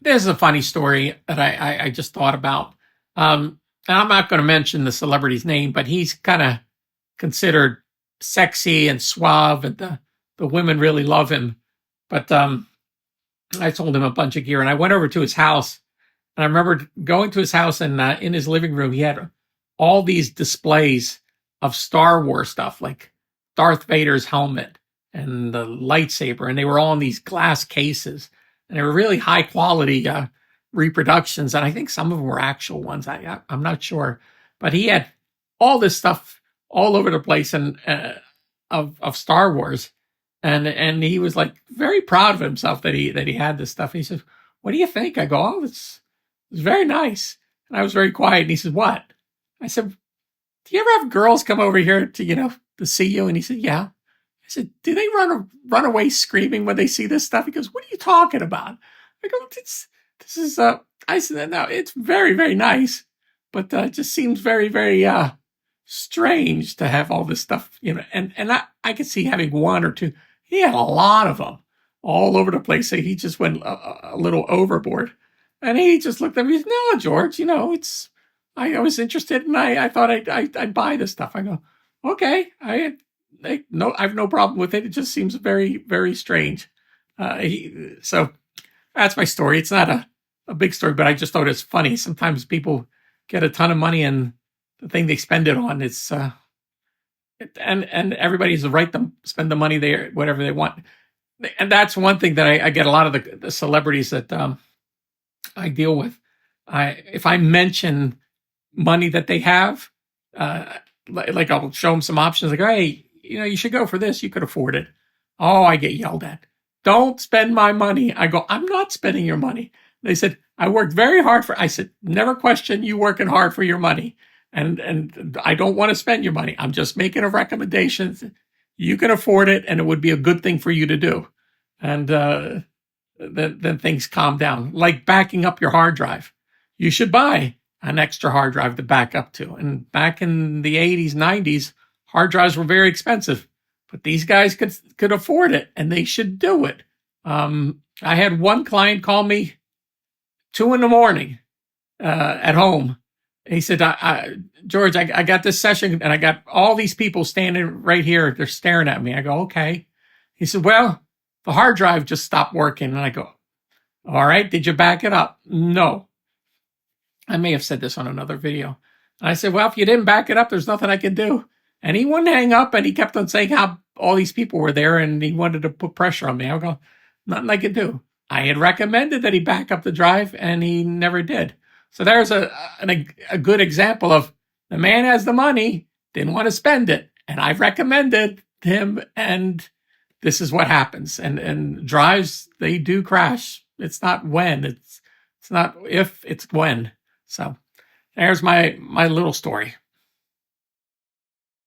This is a funny story that I just thought about. And I'm not going to mention the celebrity's name, but he's kind of considered sexy and suave, and the women really love him. But I sold him a bunch of gear, and I went over to his house, and I remember going to his house, and in his living room, he had all these displays of Star Wars stuff, like Darth Vader's helmet and the lightsaber, and they were all in these glass cases, and they were really high quality reproductions, and I think some of them were actual ones. I'm not sure, but he had all this stuff all over the place, and of Star Wars, and he was like very proud of himself that he had this stuff. And he says, "What do you think?" I go, "Oh, it's very nice." And I was very quiet. And he said, "What?" I said, "Do you ever have girls come over here to to see you?" And he said, "Yeah." I said, "Do they run away screaming when they see this stuff?" He goes, "What are you talking about?" I go, "This is I said, "No, it's very, very nice, but it just seems very, very strange to have all this stuff, and I could see having one or two. He had a lot of them all over the place. So he just went a little overboard, and he just looked at me. "No, George, it's I was interested, and I thought I'd buy this stuff." I go, "Okay, no, I have no problem with it. It just seems very, very strange." So that's my story. It's not a big story, but I just thought it's funny. Sometimes people get a ton of money, and the thing they spend it on, and everybody's the right to spend the money there, whatever they want. And that's one thing that I get a lot of the celebrities that I deal with. If I mention money that they have, like I'll show them some options, like, "Hey, you should go for this. You could afford it." Oh, I get yelled at. "Don't spend my money." I go, "I'm not spending your money." They said, "I worked very hard for." I said, "Never question you working hard for your money, and I don't want to spend your money. I'm just making a recommendation. You can afford it, and it would be a good thing for you to do." And then things calm down. Like backing up your hard drive, you should buy an extra hard drive to back up to. And back in the 80s, 90s, hard drives were very expensive, but these guys could afford it, and they should do it. I had one client call me 2 a.m. At home. He said, "George, I got this session, and I got all these people standing right here. They're staring at me." I go, "Okay." He said, "Well, the hard drive just stopped working." And I go, "All right, did you back it up?" "No." I may have said this on another video. And I said, "Well, if you didn't back it up, there's nothing I can do." And he wouldn't hang up, and he kept on saying how all these people were there, and he wanted to put pressure on me. I go, "Nothing I could do." I had recommended that he back up the drive, and he never did. So there's a good example of the man has the money, didn't want to spend it, and I've recommended him, and this is what happens. And drives, they do crash. It's not when, it's not if, it's when. So there's my little story.